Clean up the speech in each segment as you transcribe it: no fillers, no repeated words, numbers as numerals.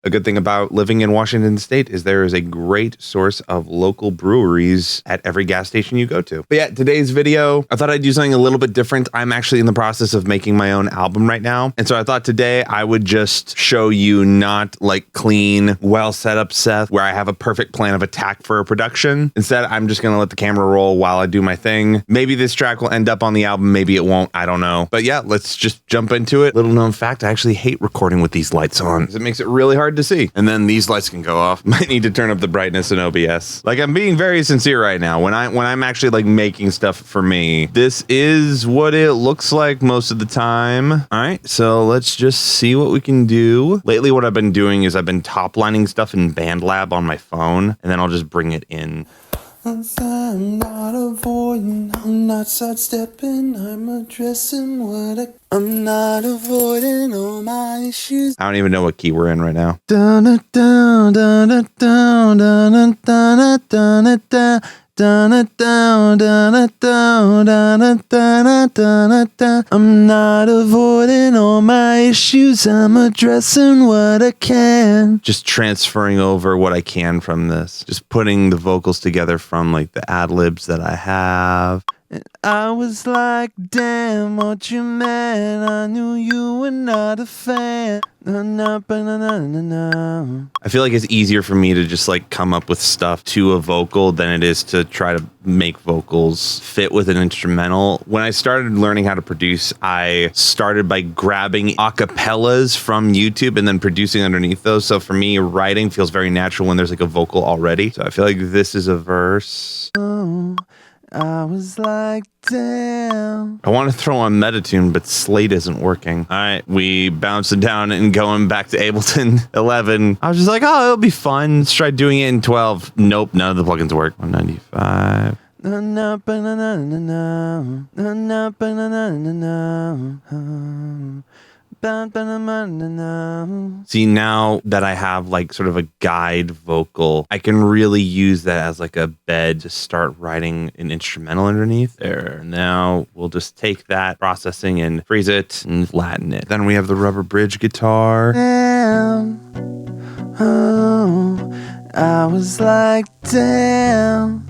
A good thing about living in Washington State is there is a great source of local breweries at every gas station you go to. But yeah, today's video, I thought I'd do something a little bit different. I'm actually in the process of making my own album right now. And so I thought today I would just show you not like clean, well set up Seth, where I have a perfect plan of attack for a production. Instead, I'm just going to let the camera roll while I do my thing. Maybe this track will end up on the album. Maybe it won't. I don't know. But yeah, let's just jump into it. Little known fact, I actually hate recording with these lights on. It makes it really hard to see. And then these lights can go off. Might need to turn up the brightness in OBS. Like, I'm being very sincere right now. When I'm actually like making stuff for me, this is what it looks like most of the time. All right, so let's just see what we can do. Lately, what I've been doing is I've been top lining stuff in BandLab on my phone, and then I'll just bring it in. I'm not avoiding, I'm not sidestepping, I'm addressing I'm not avoiding all my issues. I don't even know what key we're in right now. I'm not avoiding all my issues, I'm addressing what I can. Just transferring over what I can from this. Just putting the vocals together from like the ad-libs that I have. And I was like, damn, what you meant, I knew you were not a fan. I feel like it's easier for me to just like come up with stuff to a vocal than it is to try to make vocals fit with an instrumental. When I started learning how to produce, I started by grabbing acapellas from YouTube and then producing underneath those. So for me, writing feels very natural when there's like a vocal already. So I feel like this is a verse. Oh, I was like, damn. I want to throw on Metatune, but Slate isn't working. All right, we bounced it down and going back to Ableton 11. I was just like, oh, it'll be fun. Let's try doing it in 12. Nope, none of the plugins work. 195. See, now that I have like sort of a guide vocal, I can really use that as like a bed to start writing an instrumental underneath there. Now we'll just take that processing and freeze it and flatten it. Then we have the rubber bridge guitar. Damn. Oh, I was like, damn.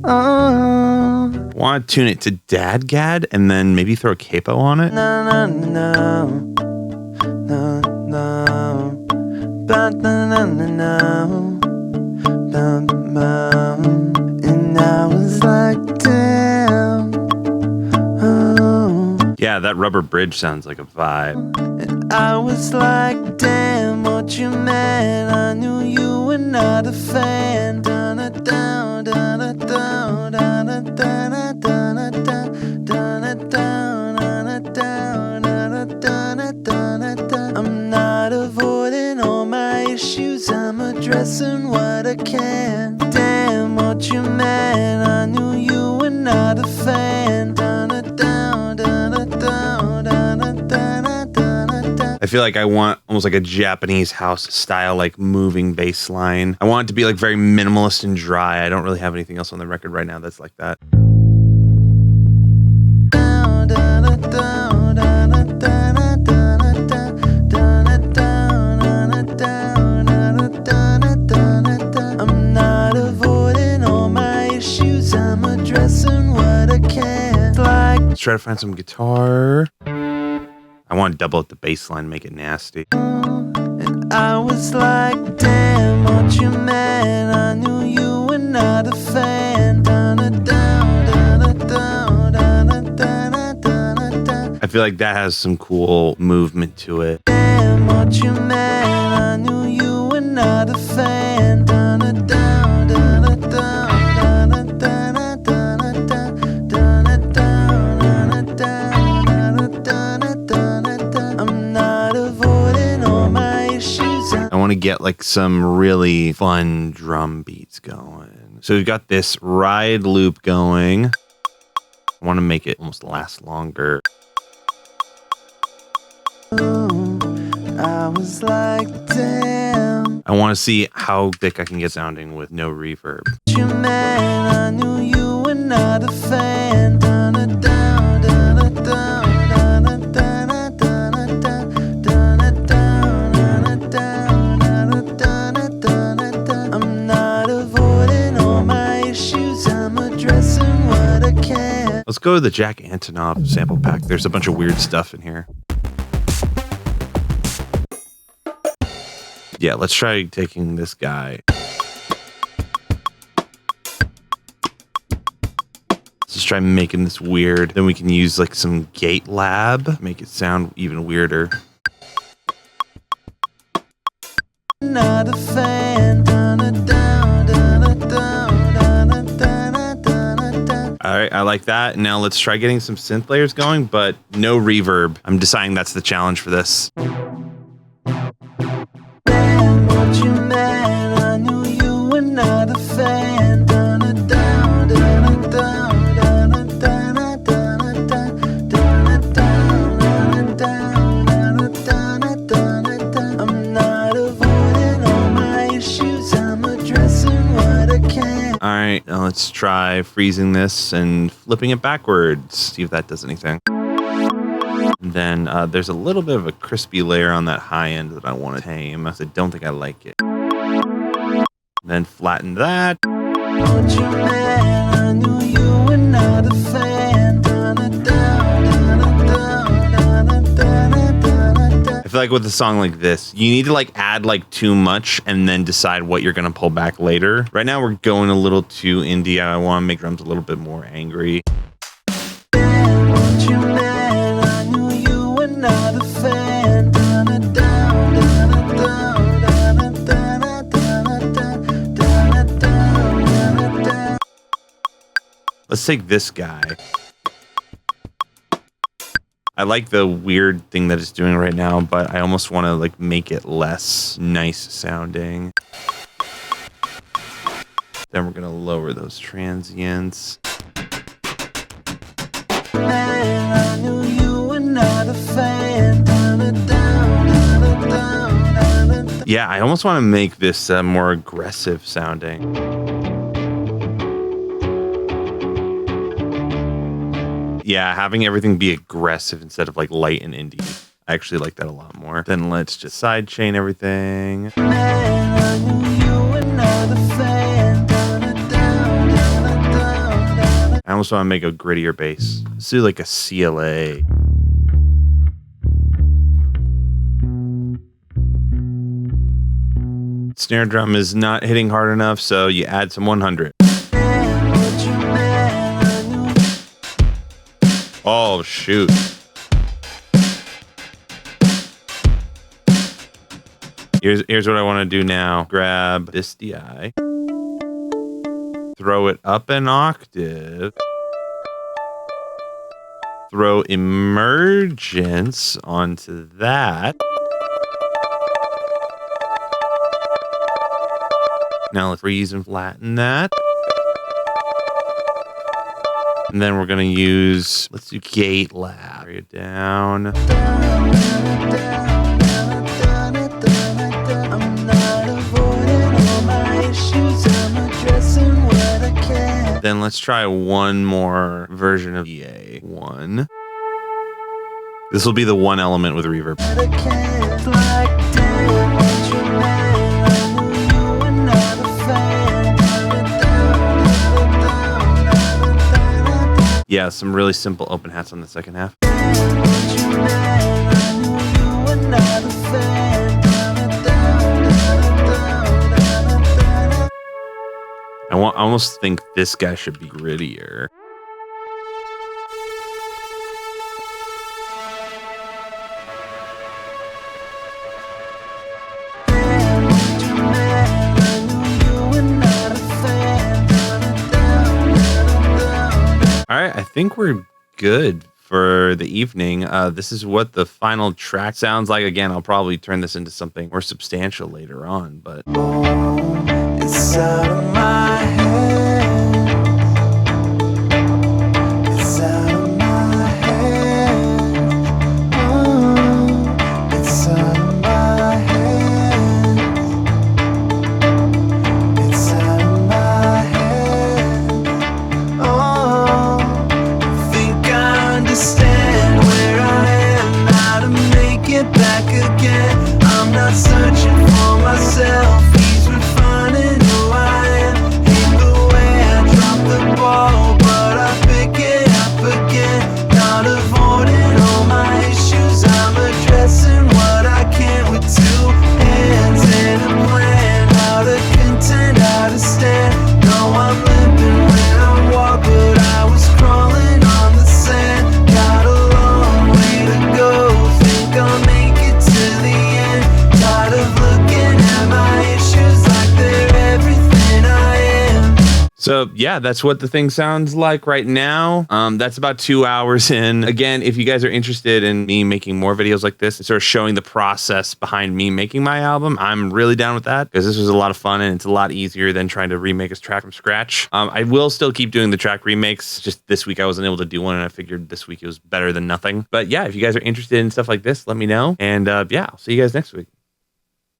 Oh. Want to tune it to Dadgad and then maybe throw a capo on it? No. And I was like, damn. Oh. Yeah, that rubber bridge sounds like a vibe. And I was like, damn, what you meant, I knew you were not a fan. I'm not avoiding all my issues, I'm addressing what I can. Damn, what you meant, I knew you were not a fan. I feel like I want almost like a Japanese house style, like moving bass line. I want it to be like very minimalist and dry. I don't really have anything else on the record right now that's like that. I'm not avoiding all my issues, I'm addressing what I can. Let's try to find some guitar. I want to double up the bass line, make it nasty. And I was like, damn, what you meant, I knew you were not a fan. I feel like that has some cool movement to it. Damn, what you meant, I knew you were not a fan. I want to get like some really fun drum beats going. So we've got this ride loop going. I want to make it almost last longer. I was like, damn. I want to see how thick I can get sounding with no reverb. You man, I knew you were not a fan. Let's go to the Jack Antonoff sample pack. There's a bunch of weird stuff in here. Yeah, let's try taking this guy. Let's just try making this weird. Then we can use like some gate lab, make it sound even weirder. Not a fan. All right, I like that. Now let's try getting some synth layers going, but no reverb. I'm deciding that's the challenge for this. All right, now let's try freezing this and flipping it backwards. See if that does anything. And then there's a little bit of a crispy layer on that high end that I want to tame. I don't think I like it. Then flatten that. I feel like with a song like this, you need to like add like too much and then decide what you're going to pull back later. Right now we're going a little too indie. I want to make drums a little bit more angry. Let's take this guy. I like the weird thing that it's doing right now, but I almost want to like make it less nice sounding. Then we're gonna lower those transients. Yeah, I almost want to make this more aggressive sounding. Yeah, having everything be aggressive instead of like light and indie. I actually like that a lot more. Then let's just sidechain everything. I almost want to make a grittier bass. Let's do like a CLA. Snare drum is not hitting hard enough, so you add some 100. Oh, shoot. Here's what I want to do now. Grab this DI. Throw it up an octave. Throw emergence onto that. Now let's freeze and flatten that. And then we're going to use, let's do gate lab. Bring it down. Then let's try one more version of EA1. This will be the one element with reverb. Yeah, some really simple open hats on the second half. I almost think this guy should be grittier. All right, I think we're good for the evening. This is what the final track sounds like. Again, I'll probably turn this into something more substantial later on, but it's out of my head. It's out of my head. Oh, it's out of my head. It's out of my head. Oh, I think I understand where I am, how to make it back again. I'm not searching for myself. He's refining who I am, in the way I So yeah, that's what the thing sounds like right now. That's about 2 hours in. Again, if you guys are interested in me making more videos like this and sort of showing the process behind me making my album, I'm really down with that because this was a lot of fun and it's a lot easier than trying to remake a track from scratch. I will still keep doing the track remakes. Just this week I wasn't able to do one and I figured this week it was better than nothing. But yeah, if you guys are interested in stuff like this, let me know. And yeah, I'll see you guys next week.